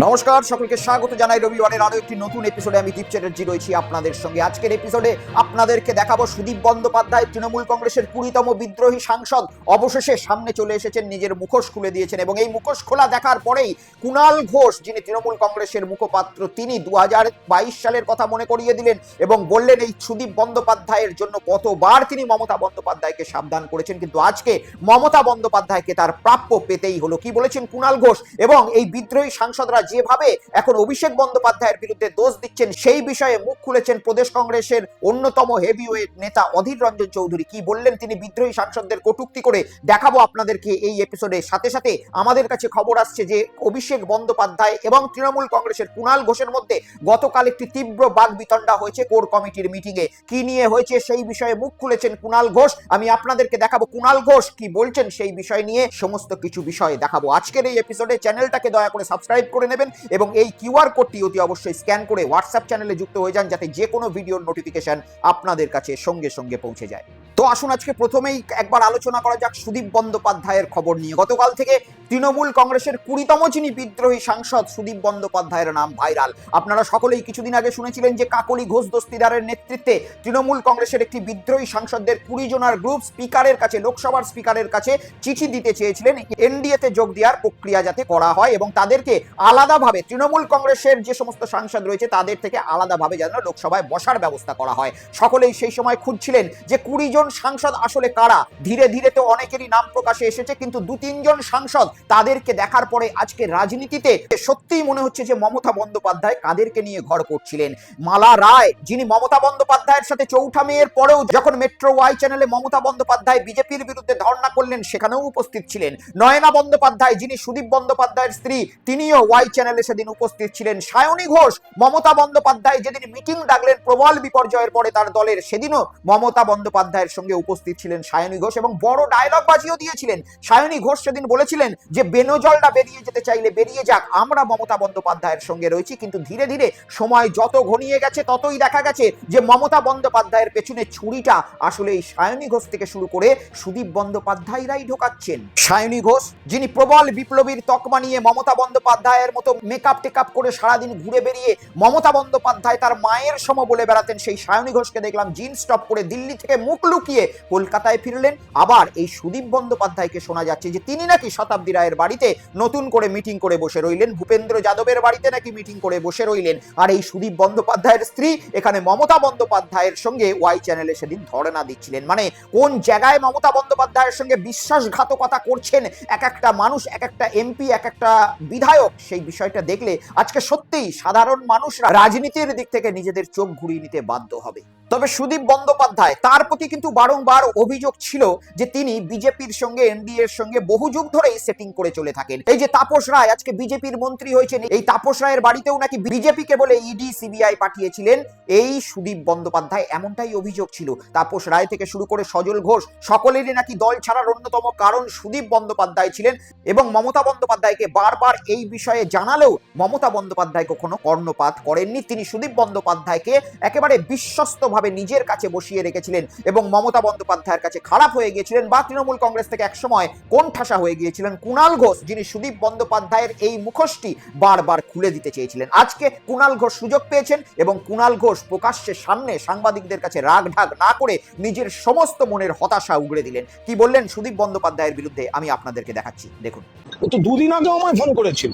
নমস্কার, সকলকে স্বাগত জানাই রবিবারের আরো একটি নতুন এপিসোডে। আমি দীপ চ্যাটার্জি রয়েছি আপনাদের সঙ্গে। আজকের এপিসোডে আপনাদেরকে দেখাবো সুদীপ বন্দ্যোপাধ্যায়, তৃণমূল কংগ্রেসের 20তম বিদ্রোহী সাংসদ, অবশেষে সামনে চলে এসেছেন, নিজের মুখোশ খুলে দিয়েছেন। এবং এই মুখোশ খোলা দেখার পরেই কুণাল ঘোষ, যিনি তৃণমূল কংগ্রেসের মুখপাত্র, তিনি 2022 সালের কথা মনে করিয়ে দিলেন এবং বললেন এই সুদীপ বন্দ্যোপাধ্যায়ের জন্য কতবার তিনি মমতা বন্দ্যোপাধ্যায়কে সাবধান করেছেন, কিন্তু আজকে মমতা বন্দ্যোপাধ্যায়কে তার প্রাপ্য পেতেই হলো। কি বলেছেন কুণাল ঘোষ এবং এই বিদ্রোহী সাংসদরা যেভাবে এখন অভিষেক বন্দ্যোপাধ্যায়ের বিরুদ্ধে দোষ দিচ্ছেন, সেই বিষয়ে মুখ খুলেছেন প্রদেশ কংগ্রেসের অন্যতম হেভিওয়েট নেতা অধীর রঞ্জন চৌধুরী। কি বললেন তিনি বিদ্রোহী সাংসদদের কটূক্তি করে, দেখাবো আপনাদেরকে এই এপিসোডে। সাথে সাথে আমাদের কাছে খবর আসছে যে অভিষেক বন্দ্যোপাধ্যায় এবং তৃণমূল কংগ্রেসের কুণাল ঘোষের মধ্যে গতকাল একটি তীব্র বাগবিতণ্ডা হয়েছে কোর কমিটির মিটিংয়ে। কি নিয়ে হয়েছে সেই বিষয়ে মুখ খুলেছেন কুণাল ঘোষ। আমি আপনাদেরকে দেখাবো কুণাল ঘোষ কি বলছেন সেই বিষয় নিয়ে, সমস্ত কিছু বিষয়ে দেখাবো আজকের এই এপিসোডে। চ্যানেলটাকে দয়া করে সাবস্ক্রাইব করে নেবেন এবং এই কিউআর কোডটি অতি অবশ্যই স্ক্যান করে হোয়াটসঅ্যাপ চ্যানেলে যুক্ত হয়ে যান, যাতে যে কোনো ভিডিওর নোটিফিকেশন আপনাদের কাছে সঙ্গে সঙ্গে পৌঁছে যায়। তো আসুন আজকে প্রথমেই একবার আলোচনা করা যাক সুদীপ বন্দ্যোপাধ্যায়ের খবর নিয়ে। গতকাল থেকে তৃণমূল কংগ্রেসের 20তম যিনি বিদ্রোহী সাংসদ সুদীপ বন্দ্যোপাধ্যায়ের নাম ভাইরাল। আপনারা সকলেই কিছুদিন আগে শুনেছিলেন যে কাকলি ঘোষ দস্তিদারের নেতৃত্বে তৃণমূল কংগ্রেসের একটি বিদ্রোহী সাংসদদের 20 জনের গ্রুপ স্পিকারের কাছে, লোকসভার স্পিকারের কাছে চিঠি দিতে চেয়েছিলেন এনডিএতে যোগ দেওয়ার প্রক্রিয়া যাতে করা হয় এবং তাদেরকে আলাদাভাবে, তৃণমূল কংগ্রেসের যে সমস্ত সাংসদ রয়েছে তাদের থেকে আলাদাভাবে যেন লোকসভায় বসার ব্যবস্থা করা হয়। সকলেই সেই সময় খুঁজছিলেন যে 20 জন সাংসদ আসলে কারা। ধীরে ধীরে তো অনেকেরই নাম প্রকাশে এসেছে, কিন্তু 2-3 জন সাংসদ, তাদেরকে দেখার পরে আজকে রাজনীতিতে সত্যিই মনে হচ্ছে যে মমতা বন্দ্যোপাধ্যায় কাদেরকে নিয়ে ঘর করছিলেন। মালা রায়, যিনি মমতা বন্দ্যোপাধ্যায়ের সাথে চৌঠা মেয়ের পরেও যখন মেট্রো ওয়াই চ্যানেলে মমতা বন্দ্যোপাধ্যায় বিজেপির বিরুদ্ধে ধর্ণা করলেন সেখানেও উপস্থিত ছিলেন। নয়না বন্দ্যোপাধ্যায়, যিনি সুদীপ বন্দ্যোপাধ্যায়ের স্ত্রী, তিনিও ওয়াই চ্যানেলে সেদিন উপস্থিত ছিলেন। সায়নী ঘোষ, মমতা বন্দ্যোপাধ্যায় যেদিন মিটিং ডাকলেন প্রবল বিপর্যয়ের পরে তার দলের, সেদিনও মমতা বন্দ্যোপাধ্যায়ের সঙ্গে উপস্থিত ছিলেন সায়নী ঘোষ এবং বড় ডায়লগ বাজিয়ে দিয়েছিলেন। সায়নী ঘোষ সেদিন বলেছিলেন যে বেনজলটা বেরিয়ে যেতে চাইলে বেরিয়ে যাক, আমরা মমতা বন্দ্যোপাধ্যায়ের সঙ্গে রয়েছি। কিন্তু ধীরে ধীরে সময় যত ঘনিয়ে গেছে ততই দেখা গেছে যে মমতা বন্দ্যোপাধ্যায়ের পেছনে ছুরিটা আসলে এই সায়নী ঘোষ থেকে শুরু করে সুদীপ বন্দ্যোপাধ্যায়রাই ঢোকাচ্ছেন। সায়নী ঘোষ, যিনি প্রবল বিপ্লবীর তকমা নিয়ে মমতা বন্দ্যোপাধ্যায়ের মতো মেকআপ টেকআপ করে সারাদিন ঘুরে বেরিয়ে মমতা বন্দ্যোপাধ্যায় তার মায়ের সম বলে বেড়াতেন, সেই সায়নী ঘোষকে দেখলাম জিন্স টপ করে দিল্লি থেকে মুখ লুকিয়ে কলকাতায় ফিরলেন। আবার এই সুদীপ বন্দ্যোপাধ্যায়কে শোনা যাচ্ছে যে তিনি নাকি শতাব্দী রায়ের বাড়িতে নতুন করে মিটিং করে বসে রইলেন, ভূপেন্দ্র যাদবের বাড়িতে নাকি মিটিং করে বসে রইলেন। আর এই সুদীপ বন্দ্যোপাধ্যায়ের স্ত্রী এখানে মমতা বন্দ্যোপাধ্যায়ের সঙ্গে ওয়াই চ্যানেলে সেদিন ধর্ণা দিচ্ছিলেন। মানে কোন জায়গায় মমতা বন্দ্যোপাধ্যায়ের সঙ্গে বিশ্বাসঘাতকতা করছেন এক একটা মানুষ, এক একটা এমপি, এক একটা বিধায়ক, সেই বিষয়টা দেখলে আজকে সত্যিই সাধারণ মানুষরা রাজনীতির দিক থেকে নিজেদের চোখ ঘুরিয়ে নিতে বাধ্য হবে। তবে সুদীপ বন্দ্যোপাধ্যায়, তার প্রতি কিন্তু বারংবার অভিযোগ ছিল যে তিনি বিজেপির সঙ্গে, এনডিএর সঙ্গে বহু যুগ ধরেই সেটিং করে চলে থাকেন। এই যে তাপস রায় আজকে বিজেপির মন্ত্রী হয়েছেন, এই তাপস রায়ের বাড়িতেও নাকি বিজেপিকে বলে ইডি সিবিআই পাঠিয়েছিলেন এই সুদীপ বন্দ্যোপাধ্যায়, এমনটাই অভিযোগ ছিল। তাপস রায় থেকে শুরু করে সজল ঘোষ, সকলেরই নাকি দল ছাড়ার অন্যতম কারণ সুদীপ বন্দ্যোপাধ্যায় ছিলেন এবং মমতা বন্দ্যোপাধ্যায়কে বারবার এই বিষয়ে জানালেও মমতা বন্দ্যোপাধ্যায় কখনো কর্ণপাত করেননি। তিনি সুদীপ বন্দ্যোপাধ্যায়কে একেবারে বিশ্বস্তভাবে নিজের কাছে বসিয়ে রেখেছিলেন এবং মমতা বন্দ্যোপাধ্যায়ের কাছে খারাপ হয়ে গিয়েছিলেন বা তৃণমূল কংগ্রেস থেকে একসময় কোণঠাসা হয়ে গিয়েছিলেন কুণাল ঘোষ, যিনি সুদীপ বন্দ্যোপাধ্যায়ের এই মুখোশটি বারবার খুলে দিতে চেয়েছিলেন। আজকে কুণাল ঘোষ সুযোগ পেয়েছেন এবং কুণাল ঘোষ প্রকাশ্যে সামনে সাংবাদিকদের কাছে রাগ ঢাক না করে নিজের সমস্ত মনের হতাশা উগড়ে দিলেন। কি বললেন সুদীপ বন্দ্যোপাধ্যায়ের বিরুদ্ধে আমি আপনাদেরকে দেখাচ্ছি, দেখুন। ও তো দুদিন আগে আমায় ফোন করেছিল,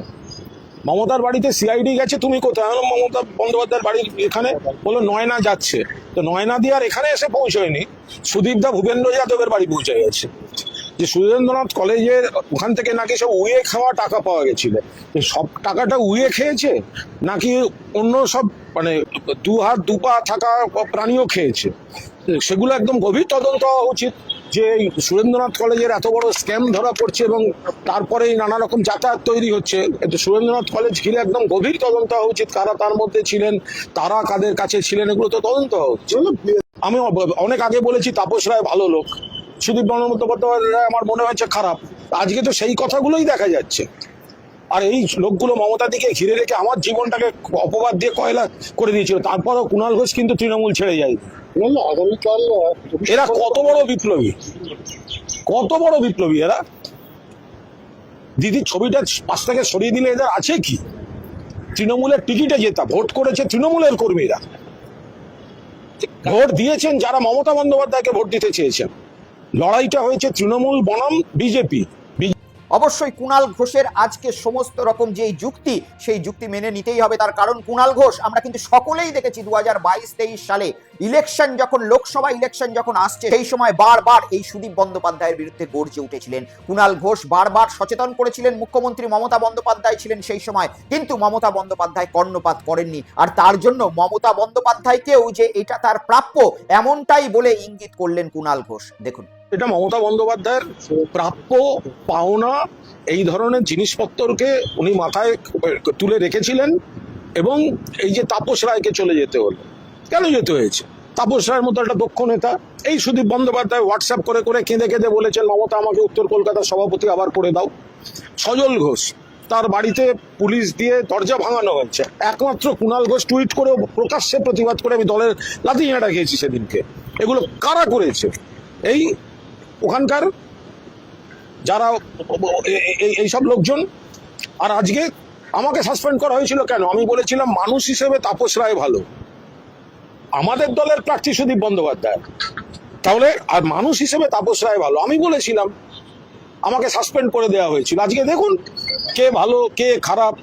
মমতার বাড়িতে সিআইডি গেছে, তুমি কোথায়? মমতা বন্দ্যোপাধ্যায়ের বাড়ি এখানে, বললো নয়না যাচ্ছে। তো নয়না দিয়ে আর এখানে এসে পৌঁছয়নি, সুদীপদা ভূপেন্দ্র যাদবের বাড়ি পৌঁছে গেছে। যে সুরেন্দ্রনাথ কলেজের ওখান থেকে নাকি সব উয়ে খাওয়া টাকা পাওয়া গেছিল, সব টাকাটা উয়ে খেয়েছে নাকি অন্য সব মানে দু হাত দু পা থাকা প্রাণীও খেয়েছে, সেগুলো একদম গভীর তদন্ত হওয়া উচিত। যে সুরেন্দ্রনাথ কলেজের এত বড় স্ক্যাম ধরা পড়ছে এবং তারপরেই নানা রকম যাতায়াত তৈরি হচ্ছে, সুরেন্দ্রনাথ কলেজ ঘিরে একদম গভীর তদন্ত হওয়া উচিত। কারা তার মধ্যে ছিলেন, তারা কাদের কাছে ছিলেন, এগুলো তো তদন্ত হওয়া উচিত। আমি অনেক আগে বলেছি তাপস রায় ভালো লোক, সুদীপ বন্দ্যোপাধ্যায় আমার মনে হয়েছে খারাপ। আজকে তো সেই কথাগুলোই দেখা যাচ্ছে। আর এই লোকগুলো মমতা দিকে ঘিরে রেখে আমার জীবনটাকে অপবাদ দিয়ে কয়লা করে দিয়েছিল। তারপরও কুণাল ঘোষ কিন্তু তৃণমূল ছেড়ে যায়। আগামীকাল এরা কত বড় বিপ্লবী, কত বড় বিপ্লবী এরা। দিদির ছবিটা পাশ থেকে সরিয়ে দিলে এদের আছে কি? তৃণমূলের টিকিটে জেতা, ভোট করেছে তৃণমূলের কর্মীরা, ভোট দিয়েছেন যারা মমতা বন্দ্যোপাধ্যায়কে ভোট দিতে চেয়েছেন। লড়াইটা হয়েছে তৃণমূল বনাম বিজেপি। অবশ্যই কুণাল ঘোষের আজকে সমস্ত রকম যে যুক্তি, সেই যুক্তি মেনে নিতেই হবে। তার কারণ কুণাল ঘোষ আমরা কিন্তু সকলেই দেখেছি 2022-23 সালে ইলেকশন যখন, লোকসভা ইলেকশন যখন আসছে, সেই সময় বারবার এই সুদীপ বন্দ্যোপাধ্যায়ের বিরুদ্ধে গর্জে উঠেছিলেন। কুণাল ঘোষ বারবার সচেতন করেছিলেন, মুখ্যমন্ত্রী মমতা বন্দ্যোপাধ্যায় ছিলেন সেই সময়, কিন্তু মমতা বন্দ্যোপাধ্যায় কর্ণপাত করেননি। আর তার জন্য মমতা বন্দ্যোপাধ্যায়কেও যে এটা তার প্রাপ্য এমনটাই বলে ইঙ্গিত করলেন কুণাল ঘোষ। দেখুন, এটা মমতা বন্দ্যোপাধ্যায়ের প্রাপ্য পাওনা এই ধরনের জিনিসপত্রকে উনি মাথায় তুলে রেখেছিলেন। এবং এই যে তাপস রায়কে চলে যেতে হলো, কেন যেতে হয়েছে? তাপস রায়ের মতো একটা দক্ষ নেতা, এই সুদীপ বন্দ্যোপাধ্যায় হোয়াটসঅ্যাপ করে করে কেঁদে কেঁদে বলেছেন মমতা আমাকে উত্তর কলকাতার সভাপতি আবার করে দাও। সজল ঘোষ, তার বাড়িতে পুলিশ দিয়ে দরজা ভাঙানো হয়েছে, একমাত্র কুণাল ঘোষ টুইট করে প্রকাশ্যে প্রতিবাদ করে আমি দলের লাথি ঝাঁটা খেয়েছি সেদিনকে। এগুলো কারা করেছে? এই ওখানকার যারা এইসব লোকজন। আর আজকে আমাকে সাসপেন্ড করা হয়েছিল কেন? আমি বলেছিলাম মানুষ হিসেবে তাপস রায় ভালো, আমাদের দলের প্রার্থী সুদীপ বন্দ্যোপাধ্যায়, তাহলে আর মানুষ হিসেবে তাপস রায় ভালো আমি বলেছিলাম, আমাকে সাসপেন্ড করে দেওয়া হয়েছিল। আজকে দেখুন কে ভালো কে খারাপ।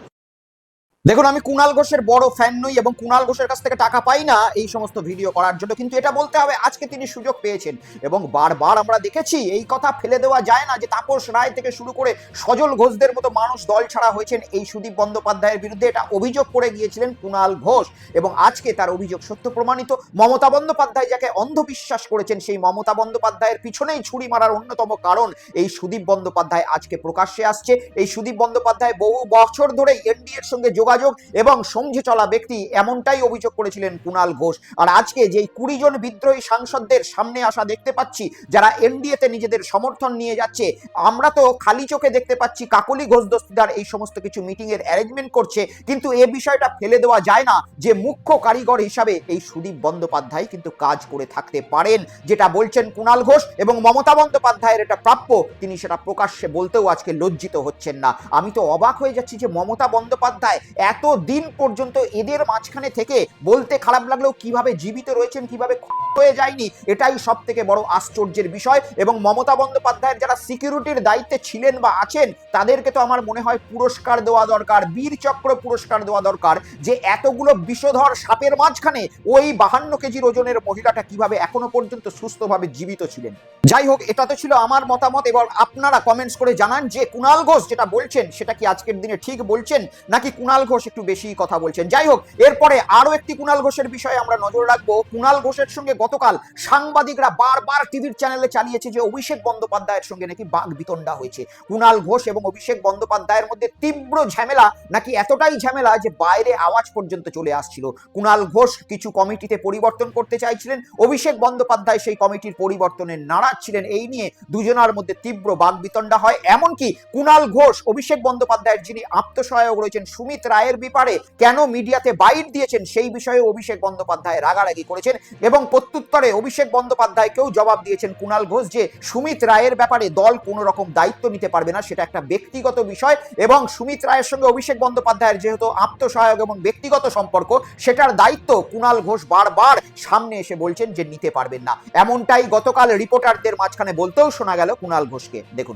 দেখুন, আমি কুণাল ঘোষের বড় ফ্যান নই এবং কুণাল ঘোষের কাছ থেকে টাকা পাই না এই সমস্ত ভিডিও করার জন্য, কিন্তু এটা বলতে হবে আজকে তিনি সুযোগ পেয়েছেন। এবং বারবার আমরা দেখেছি, এই কথা ফেলে দেওয়া যায় না যে তাপস রায় থেকে শুরু করে সজল ঘোষদের মতো মানুষ দল ছাড়া হয়েছেন এই সুদীপ বন্দ্যোপাধ্যায়ের বিরুদ্ধে। এটা অভিযোগ করে গিয়েছিলেন কুণাল ঘোষ এবং আজকে তার অভিযোগ সত্য প্রমাণিত। মমতা বন্দ্যোপাধ্যায় যাকে অন্ধবিশ্বাস করেছেন, সেই মমতা বন্দ্যোপাধ্যায়ের পিছনেই ছুরি মারার অন্যতম কারণ এই সুদীপ বন্দ্যোপাধ্যায় আজকে প্রকাশ্যে আসছে। এই সুদীপ বন্দ্যোপাধ্যায় বহু বছর ধরে এনডিএর সঙ্গে যোগাযোগ এবং সমঝে চলা ব্যক্তি, এমনটাই অভিযোগ করেছিলেন কুণাল ঘোষ। আর আজকে যেই 20 জন বিদ্রোহী সাংসদদের সামনে আসা দেখতে পাচ্ছি, যারা এনডিএতে নিজেদের সমর্থন নিয়ে যাচ্ছে, আমরা তো খালি চোখে দেখতে পাচ্ছি কাকলি ঘোষ দস্তিদার এই সমস্ত কিছু মিটিং এর অ্যারেঞ্জমেন্ট করছে, কিন্তু এই বিষয়টা ফেলে দেওয়া যায় না যে মুখ্য কারিগর হিসাবে এই সুদীপ বন্দ্যোপাধ্যায় কিন্তু কাজ করে থাকতে পারেন। যেটা বলছেন কুণাল ঘোষ এবং মমতা বন্দ্যোপাধ্যায়ের এটা প্রাপ্য, তিনি সেটা প্রকাশ্যে বলতেও আজকে লজ্জিত হচ্ছেন না। আমি তো অবাক হয়ে যাচ্ছি যে মমতা বন্দ্যোপাধ্যায় এত দিন পর্যন্ত এদের মাঝখানে থেকে, বলতে খারাপ লাগলেও, কিভাবে জীবিত রয়েছেন, কিভাবে হয়ে যায়নি, এটাই সব থেকে বড় আশ্চর্যের বিষয়। এবং মমতা বন্দ্যোপাধ্যায়ের যারা সিকিউরিটির দায়িত্বে ছিলেন বা আছেন, তাদেরকে তো আমার মনে হয় পুরস্কার দেওয়া দরকার, বীর চক্র পুরস্কার দেওয়া দরকার, যে এতগুলো বিষধর সাপের মাঝখানে ওই 52 কেজির ওজনের মহিলাটা কিভাবে এখনো পর্যন্ত সুস্থভাবে জীবিত ছিলেন। যাই হোক, এটা তো ছিল আমার মতামত। এবার আপনারা কমেন্টস করে জানান যে কুণাল ঘোষ যেটা বলছেন সেটা কি আজকের দিনে ঠিক বলছেন, নাকি কুণাল ঘোষ একটু বেশি কথা বলছেন। যাই হোক, এরপরে আরো একটি কুণাল ঘোষের বিষয়ে আমরা নজর রাখবো। কুণাল ঘোষের সঙ্গে গতকাল সাংবাদিকরা বারবার টিভির চ্যানেলে চালিয়েছে যে অভিষেক বন্দ্যোপাধ্যায়ের সঙ্গে নাকি বাক বিতণ্ডা হয়েছে। কুণাল ঘোষ এবং অভিষেক বন্দ্যোপাধ্যায়ের মধ্যে তীব্র ঝামেলা, নাকি এতটাই ঝামেলা যে বাইরে আওয়াজ পর্যন্ত চলে আসছিল। কুণাল ঘোষ কিছু কমিটিতে পরিবর্তন করতে চাইছিলেন, অভিষেক বন্দ্যোপাধ্যায় সেই কমিটির পরিবর্তনে নারাজ ছিলেন। এই নিয়ে দুজনের মধ্যে তীব্র বাক বিতণ্ডা হয়। এমনকি কুণাল ঘোষ অভিষেক বন্দ্যোপাধ্যায়ের যিনি আত্মসহায়ক রয়েছেন সুমিত রায়ের ব্যাপারে কেন মিডিয়াতে বাইট দিয়েছেন সেই বিষয়ে অভিষেক বন্দ্যোপাধ্যায় রাগারাগি করেছেন এবং প্রত্যুত্তরে অভিষেক বন্দ্যোপাধ্যায়কেও জবাব দিয়েছেন কুণাল ঘোষ যে সুমিত রায়ের ব্যাপারে দল কোনো রকম দায়িত্ব নিতে পারবে না, সেটা একটা ব্যক্তিগত বিষয়। এবং সুমিত রায়ের সঙ্গে অভিষেক বন্দ্যোপাধ্যায়ের যেহেতু আত্মসহায়ক এবং ব্যক্তিগত সম্পর্ক, সেটার দায়িত্ব কুণাল ঘোষ বারবার সামনে এসে বলছেন যে নিতে পারবেন না। এমনটাই গতকাল রিপোর্টারদের মাঝখানে বলতেও শোনা গেল কুণাল ঘোষকে। দেখুন,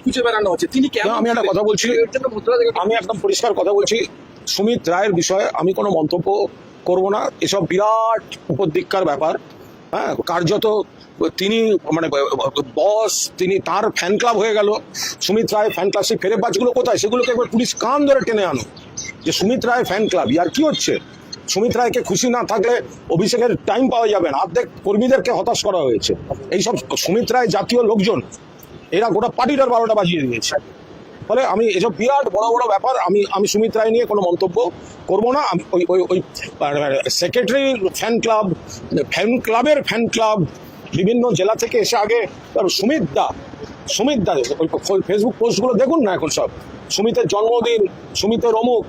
খুঁজে বেড়ানো হচ্ছে, তিনি কেন? আমি একটা কথা বলছি, আমি একদম পরিষ্কার কথা বলছি, সুমিত রায়ের বিষয়ে আমি কোনো মন্তব্য করব না। এসব বিরাট উপদিক্কার ব্যাপার। হ্যাঁ, কার্যত তিনি মানে বস, তিনি তার ফ্যান ক্লাব হয়ে গেল। সুমিত রায় ফ্যান ক্লাব, সেই ফেরে বাজগুলো কোথায়, সেগুলোকে একবার পুলিশ কান ধরে টেনে আনো যে সুমিত রায় ফ্যান ক্লাব। আর কি হচ্ছে? সুমিত রায়কে খুশি না থাকলে অভিষেকের টাইম পাওয়া যাবে না। অর্ধেক কর্মীদেরকে হতাশ করা হয়েছে। এইসব সুমিত রায় জাতীয় লোকজন, এরা গোটা পার্টিটার 12টা বাজিয়ে দিয়েছে। ফলে আমি এসব বিরাট বড় বড় ব্যাপার, আমি সুমিত রায় নিয়ে কোনো মন্তব্য করব না। ওই সেক্রেটারি ফ্যান ক্লাবের ফ্যান ক্লাব বিভিন্ন জেলা থেকে এসে আগে সুমিত দা ওই ফেসবুক পোস্টগুলো দেখুন না, এখন সব সুমিতের জন্মদিন, সুমিতের অমুক,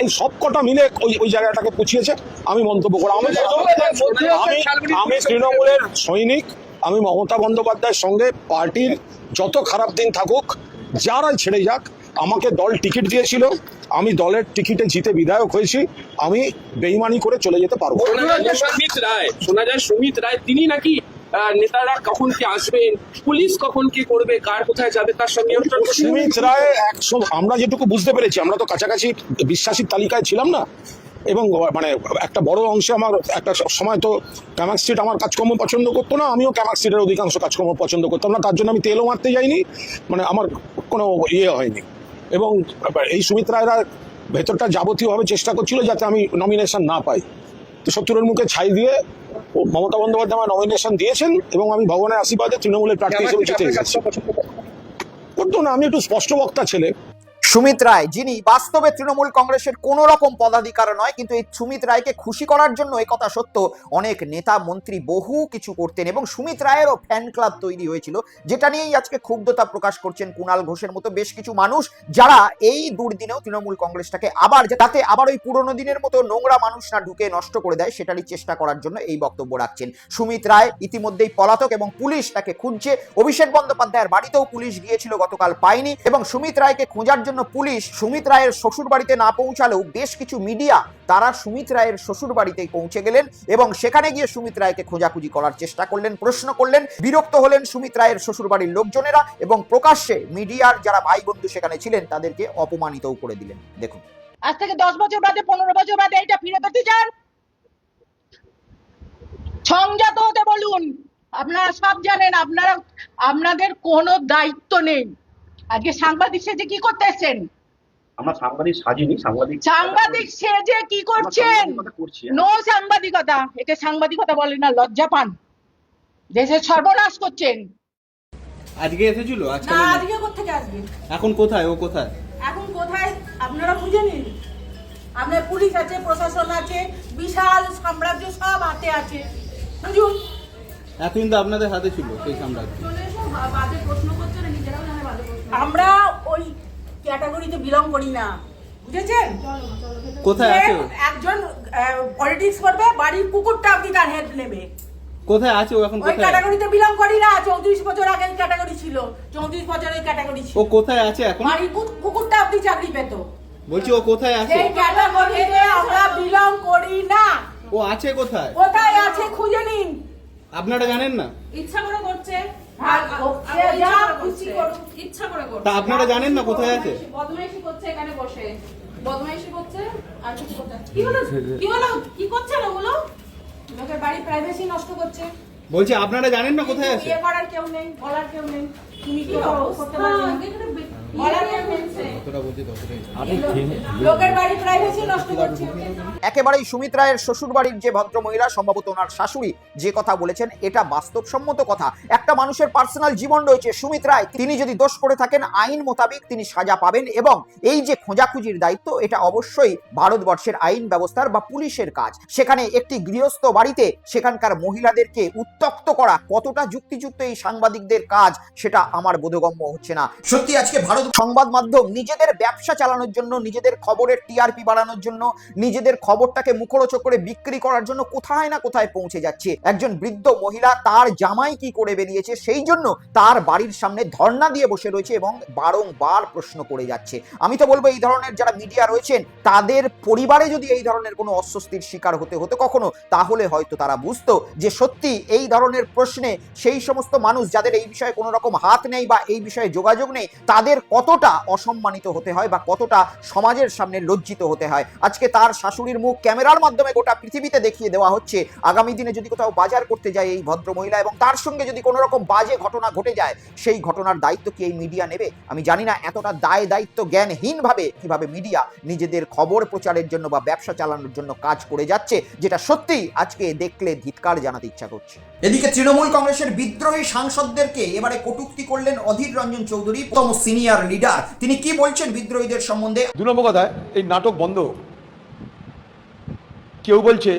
এই সব কটা মিলে ওই জায়গাটাকে পুছিয়েছে। আমি মন্তব্য করা, আমি তৃণমূলের সৈনিক। আমি মমতা বন্দ্যোপাধ্যায়ের সঙ্গে পার্টির যত খারাপ দিন থাকুক, যারা ছেড়ে যাক, আমাকে দল টিকিট দিয়েছিল, আমি দলের টিকিটে জিতে বিধায়ক হয়েছি, আমি বেইমানি করে চলে যেতে পারবো। শোনা যায় সুমিত রায় তিনি নাকি নেতারা কখন কি আসবেন, পুলিশ কখন কি করবে, কার কোথায় যাবে তার সঙ্গে সুমিত রায় আমরা যেটুকু বুঝতে পেরেছি, আমরা তো কাছাকাছি বিশ্বাসীর তালিকায় ছিলাম না, এবং মানে একটা বড় অংশে আমার একটা সময় তো ক্যামাক স্ট্রিট আমার কাজকর্ম পছন্দ করতো না, আমিও ক্যামাক স্ট্রিটের অধিকাংশ কাজকর্ম পছন্দ করতাম না, তার জন্য আমি তেলও মারতে যাইনি, মানে আমার কোনো হয়নি। এবং এই সুমিত রায়রা ভেতরটা যাবতীয়ভাবে চেষ্টা করছিল যাতে আমি নমিনেশন না পাই। তো শত্রুর মুখে ছাই দিয়ে মমতা বন্দ্যোপাধ্যায় আমার নমিনেশন দিয়েছেন, এবং আমি ভগবানের আশীর্বাদে তৃণমূলের প্রার্থী হিসেবে জিতে গেছি। করতো না, আমি একটু স্পষ্ট বক্তা ছেলে। সুমিত রায়, যিনি বাস্তবে তৃণমূল কংগ্রেসের কোন রকম পদাধিকার নয়, কিন্তু এই সুমিত রায়কে খুশি করার জন্য একথা সত্য অনেক নেতা মন্ত্রী বহু কিছু করতেন, এবং সুমিত রায়েরও ফ্যান ক্লাব তৈরি হয়েছিল, যেটা নিয়েই আজকে ক্ষুব্ধতা প্রকাশ করছেন কুণাল ঘোষের মতো বেশ কিছু মানুষ, যারা এই দুর্দিনেও তৃণমূল কংগ্রেসটাকে যাতে আবার ওই পুরনো দিনের মতো নোংরা মানুষ না ঢুকে নষ্ট করে দেয় সেটারই চেষ্টা করার জন্য এই বক্তব্য রাখছেন। সুমিত রায় ইতিমধ্যেই পলাতক এবং পুলিশ তাকে খুঁজছে। অভিষেক বন্দ্যোপাধ্যায়ের বাড়িতেও পুলিশ গিয়েছিল, গতকাল পায়নি, এবং সুমিত রায়কে খোঁজার জন্য পুলিশ সুমিত রায়ের শ্বশুর বাড়িতে না পৌঁছালেও বেশ কিছু মিডিয়া তারা সুমিত রায়ের শ্বশুর বাড়িতেই পৌঁছে গেলেন, এবং সেখানে গিয়ে সুমিত রায়কে খোঁজাখুঁজি করার চেষ্টা করলেন, প্রশ্ন করলেন, বিরক্ত হলেন সুমিত রায়ের শ্বশুর বাড়ির লোকজনেরা, এবং প্রকাশ্যে মিডিয়ার যারা ভাই বন্ধু সেখানে ছিলেন তাদেরকে অপমানিতও করে দিলেন। দেখুন, আজ থেকে 10 বছর বাদে 15 বছর বাদে এটা ফিরে পেতে চান, সংযত হতে বলুন। আপনারা সব জানেন, আপনাদের কোনো দায়িত্ব নেই। আজকে সাংবাদিক সেজে কি করতে এসেছেন? আমরা সাংবাদিক সাজিনি, সাংবাদিক সেজে কি করছেন? নো সাংবাদিকতা, একে সাংবাদিকতা বলে না, লজ্জা পান। দেশের সর্বনাশ করছেন। আজকে এসেছিল? না, আজকে কোত্থেকে আসবে? এখন কোথায়? ও কোথায়? এখন কোথায় আপনারা খুঁজে নিন। আপনার পুলিশ আছে, প্রশাসন আছে, বিশাল সাম্রাজ্য সব হাতে আছে, বুঝুন। এতদিন তো আপনাদের হাতে ছিল সেই সাম্রাজ্য। আমরা ওই ক্যাটাগরিতে বিলং করি না, বুঝেছেন? কোথায় আছে? একজন পলিটিক্স করবে, বাড়ির কুকুরটা অব্দি তার হেড নেবে। কোথায় আছে ও এখন? ওই কোথায়? ক্যাটাগরিতে বিলং করি না। 34 বছর আগে ক্যাটাগরি ছিল, 34 বছরের ক্যাটাগরি ছিল। ও কোথায় আছে এখন? বাড়ির কুকুরটা অব্দি চাকরি পেত। বলছি ও কোথায় আছে? সেই ক্যাটাগরিতে আমরা বিলং করি না। ও আছে কোথায়? কোথায় আছে খুঁজে নিন। আপনারা জানেন না? ইচ্ছা করে করছে, ইচ্ছা করে করছে। তা আপনারা জানেন না কোথায় আছে? বদমাইশি করছে এখানে বসে, বদমাইশি করছে আর কিছু করছে। কি হলো? কি হলো? কি করছে না ওগুলো? লোকের বাড়ি প্রাইভেসি নষ্ট করছে। বলছি আপনারা জানেন না কোথায় আছে? বিয়ে করার কেউ নেই, বলার কেউ নেই। তুমি কি করতে হ্যাঁ, পারবে? বলার কেউ নেই। যতটা বলছি ততটাই। লোকের বাড়ি প্রাইভেসি নষ্ট করছে। একেবারেই সুমিত রায়ের শ্বশুর বাড়ির যে ভদ্র মহিলা, সম্ভবত ওনার শাশুড়ি, যে কথা বলেছেন এটা বাস্তবসম্মত কথা। একটা মানুষের পার্সোনাল জীবন রয়েছে। সুমিত রায় তিনি যদি দোষ করে থাকেন আইন মোতাবেক তিনি সাজা পাবেন, এবং এই যে খোঁজাখুঁজির দায়িত্ব এটা অবশ্যই ভারতবর্ষের আইন ব্যবস্থার বা পুলিশের কাজ। সেখানে একটি গৃহস্থ বাড়িতে সেখানকার মহিলাদেরকে উত্ত্যক্ত করা কতটা যুক্তিযুক্ত এই সাংবাদিকদের কাজ সেটা আমার বোধগম্য হচ্ছে না। সত্যি আজকে ভারত সংবাদ মাধ্যম নিজেদের ব্যবসা চালানোর জন্য, নিজেদের খবরের টিআরপি বাড়ানোর জন্য, নিজেদের খবরটাকে মুখরোচক করে বিক্রি করার জন্য কোথায় না কোথায় পৌঁছে যাচ্ছে। একজন বৃদ্ধ মহিলা তার জামাই কি করে বেরিয়েছে সেই জন্য তার বাড়ির সামনে ধর্ণা দিয়ে বসে রয়েছে এবং বারংবার প্রশ্ন করে যাচ্ছে। আমি তো বলবো এই ধরনের যারা মিডিয়া রয়েছেন তাদের পরিবারে যদি এই ধরনের কোনো অস্বস্তির শিকার হতে হতো কখনো, তাহলে হয়তো তারা বুঝতো যে সত্যি এই ধরনের প্রশ্নে সেই সমস্ত মানুষ যাদের এই বিষয়ে কোনো রকম হাত নেই বা এই বিষয়ে যোগাযোগ নেই তাদের কতটা অসম্মানিত হতে হয় বা কতটা সমাজের সামনে লজ্জিত হতে হয়। আজকে তার শাশুড়ির মুখ ক্যামেরার মাধ্যমে গোটা পৃথিবীতে দেখিয়ে দেওয়া হচ্ছে। আগামী দিনে যদি কোথাও বাজার করতে যায় এই ভদ্র মহিলা এবং তার সঙ্গে যদি কোনো রকম বাজে ঘটনা ঘটে যায়, সেই ঘটনার দায়িত্ব কি এই মিডিয়া নেবে? আমি জানি না এতটা দায় দায়িত্ব জ্ঞানহীনভাবে কিভাবে মিডিয়া নিজেদের খবর প্রচারের জন্য বা ব্যবসা চালানোর জন্য কাজ করে যাচ্ছে, যেটা সত্যি আজকে দেখলে ধিক্কার জানাতে ইচ্ছা করছে। এদিকে তৃণমূল কংগ্রেসের বিদ্রোহী সাংসদদেরকে এবারে কটূক্তি করলেন অধীর রঞ্জন চৌধুরী, প্রথম সিনিয়র লিডার। তিনি কি বলছেন বিদ্রোহীদের সম্বন্ধে? 2 নম্বর কথা, এই নাটক বন্ধ। কেউ বলছে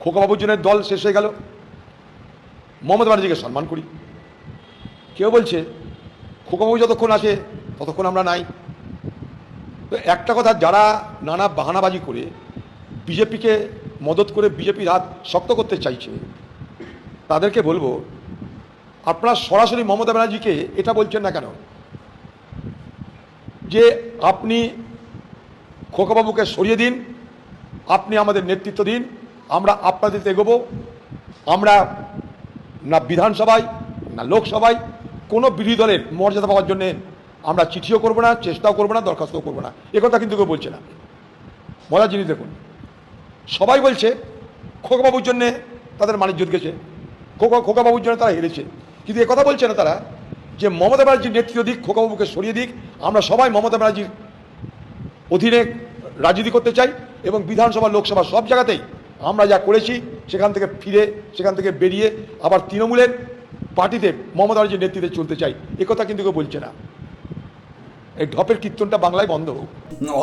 খোকাবাবুর জন্য দল শেষ হয়ে গেল, মমতা ব্যানার্জিকে সম্মান করি। কেউ বলছে খোকাবাবু যতক্ষণ আছে ততক্ষণ আমরা নাই। তো একটা কথা, যারা নানা বাহানাবাজি করে বিজেপিকে মদত করে বিজেপির হাত শক্ত করতে চাইছে তাদেরকে বলবো, আপনারা সরাসরি মমতা ব্যানার্জিকে এটা বলছেন না কেন যে আপনি খোকাবাবুকে সরিয়ে দিন, আপনি আমাদের নেতৃত্ব দিন, আমরা আপনাদের এগোবো। আমরা না বিধানসভায় না লোকসভায় কোনো বিরোধী দলের মর্যাদা পাওয়ার জন্যে আমরা চিঠিও করবো না, চেষ্টাও করবো না, দরখাস্তও করবো না। একথা কিন্তু কেউ বলছে না। মজার জিনিস দেখুন, সবাই বলছে খোকাবাবুর জন্যে তাদের মানিজ্যত গেছে, খোকাবাবুর জন্য তারা হেরেছে, কিন্তু একথা বলছে না তারা যে মমতা ব্যানার্জির নেতৃত্ব দিক, খোকাবাবুকে সরিয়ে দিক। আমরা সবাই মমতা ব্যানার্জির অধীনে রাজনীতি করতে চাই এবং বিধানসভা লোকসভা সব জায়গাতেই আমরা যা করেছি সেখান থেকে ফিরে, সেখান থেকে বেরিয়ে আবার তৃণমূলের পার্টিতে মমতা ব্যানার্জির নেতৃত্বে চলতে চাই। একথা কিন্তু কেউ বলছে না। এই ঢপের কীর্তনটা বাংলায় বন্ধ হোক।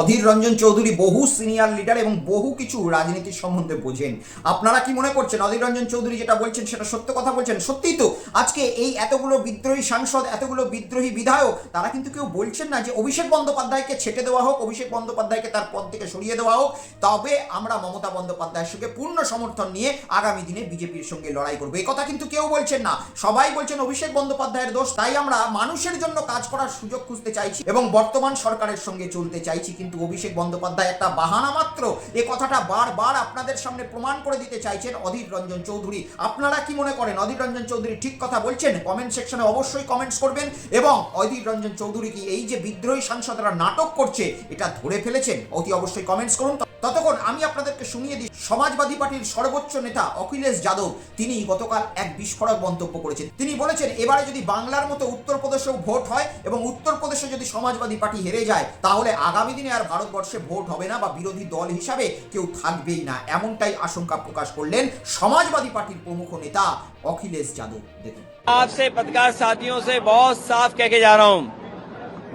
অধীর রঞ্জন চৌধুরী বহু সিনিয়র লিডার এবং বহু কিছু রাজনীতির সম্বন্ধে বোঝেন। আপনারা কি মনে করছেন অধীর রঞ্জন চৌধুরী যেটা বলছেন সেটা সত্য কথা বলছেন? সত্যিই তো আজকে এই এতগুলো বিদ্রোহী সাংসদ, এতগুলো বিদ্রোহী বিধায়ক, তারা কিন্তু কেউ বলছেন না যে অভিষেক বন্দ্যোপাধ্যায়কে ছেটে দেওয়া হোক, অভিষেক বন্দ্যোপাধ্যায়কে তার পদ থেকে সরিয়ে দেওয়া হোক, তবে আমরা মমতা বন্দ্যোপাধ্যায়ের সঙ্গে পূর্ণ সমর্থন নিয়ে আগামী দিনে বিজেপির সঙ্গে লড়াই করবো। এই কথা কিন্তু কেউ বলছেন না। সবাই বলছেন অভিষেক বন্দ্যোপাধ্যায়ের দোষ, তাই আমরা মানুষের জন্য কাজ করার সুযোগ খুঁজতে চাইছি এবং বর্তমান সরকারের সঙ্গে চলতে চাইছি। কিন্তু অভিষেক বন্দ্যোপাধ্যায় একটা বাহানা মাত্র, এ কথাটা বারবার আপনাদের সামনে প্রমাণ করে দিতে চাইছেন অধীর রঞ্জন চৌধুরী। আপনারা কি মনে করেন অধীর রঞ্জন চৌধুরী ঠিক কথা বলছেন? কমেন্ট সেকশনে অবশ্যই কমেন্টস করবেন। এবং অধীর রঞ্জন চৌধুরী কি এই যে বিদ্রোহী সাংসদরা নাটক করছে এটা ধরে ফেলেছেন? অতি অবশ্যই কমেন্টস করুন। ততক্ষণ আমি আপনাদেরকে শুনিয়ে দিই, সমাজবাদী পার্টির সর্বোচ্চ নেতা অখিলেশ যাদব তিনি গতকাল এক বিস্ফোরক মন্তব্য করেছেন। তিনি বলেছেন এবারে যদি বাংলার মতো উত্তরপ্রদেশেও ভোট হয় এবং উত্তরপ্রদেশে যদি সমাজবাদী পার্টি হেরে যায়, তাহলে আগামী দিনে আর ভারতবর্ষে ভোট হবে না বা বিরোধী দল হিসাবে কেউ থাকবেই না, এমনটাই আশঙ্কা প্রকাশ করলেন সমাজবাদী পার্টির প্রমুখ নেতা অখিলেশ যাদব। দেখুন, आपसे पत्रकार साथियों से बहुत साफ कह के जा रहा हूं,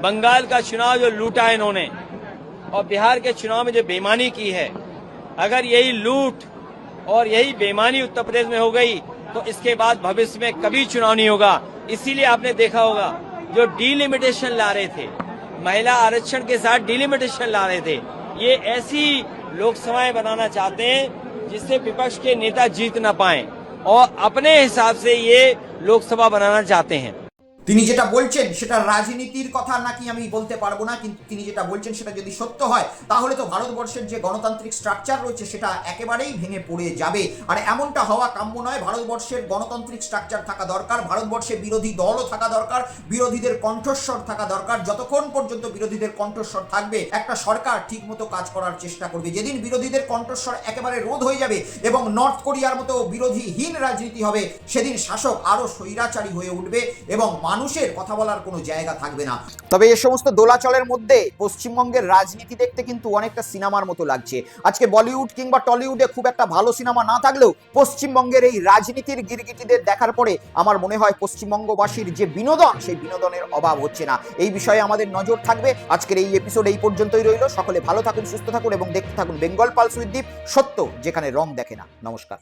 बंगाल का चुनाव जो लूटा है इन्होंने और बिहार के चुनाव में जो बेईमानी की है, अगर यही लूट और यही बेईमानी उत्तर प्रदेश में हो गई तो इसके बाद भविष्य में कभी चुनाव नहीं होगा। इसीलिए आपने देखा होगा जो डीलिमिटेशन ला रहे थे, महिला आरक्षण के साथ डीलिमिटेशन ला रहे थे, ये ऐसी लोकसभाएं बनाना चाहते हैं जिससे विपक्ष के नेता जीत न पाएं और अपने हिसाब से ये लोकसभा बनाना चाहते हैं। তিনি যেটা বলছেন সেটা রাজনীতির কথা নাকি আমি বলতে পারবো না, কিন্তু তিনি যেটা বলছেন সেটা যদি সত্য হয় তাহলে তো ভারতবর্ষের যে গণতান্ত্রিক স্ট্রাকচার রয়েছে সেটা একেবারেই ভেঙে পড়ে যাবে। আর এমনটা হওয়া কাম্য নয়। ভারতবর্ষের গণতান্ত্রিক স্ট্রাকচার থাকা দরকার, ভারতবর্ষে বিরোধী দলও থাকা দরকার, বিরোধীদের কণ্ঠস্বর থাকা দরকার। যতক্ষণ পর্যন্ত বিরোধীদের কণ্ঠস্বর থাকবে একটা সরকার ঠিকমতো কাজ করার চেষ্টা করবে। যেদিন বিরোধীদের কণ্ঠস্বর একেবারে রোধ হয়ে যাবে এবং নর্থ কোরিয়ার মতো বিরোধীহীন রাজনীতি হবে, সেদিন শাসক আরো স্বৈরাচারী হয়ে উঠবে এবং মানুষের কথা বলার কোনো জায়গা থাকবে না। তবে এই সমস্ত দোলাচলের মধ্যে পশ্চিমবঙ্গের রাজনীতি দেখতে কিন্তু অনেকটা সিনেমার মতো লাগছে। আজকে বলিউড কিংবা টলিউডে খুব একটা ভালো সিনেমা না থাকলেও পশ্চিমবঙ্গের এই রাজনীতির গিরগিটিদের দেখার পরে আমার মনে হয় পশ্চিমবঙ্গবাসীর যে বিনোদন, সেই বিনোদনের অভাব হচ্ছে না। এই বিষয়ে আমাদের নজর থাকবে। আজকের এই এপিসোড এই পর্যন্তই রইল। সকলে ভালো থাকুন, সুস্থ থাকুন এবং দেখতে থাকুন বেঙ্গল পালস উইথ দীপ, সত্য যেখানে রং দেখে না। নমস্কার।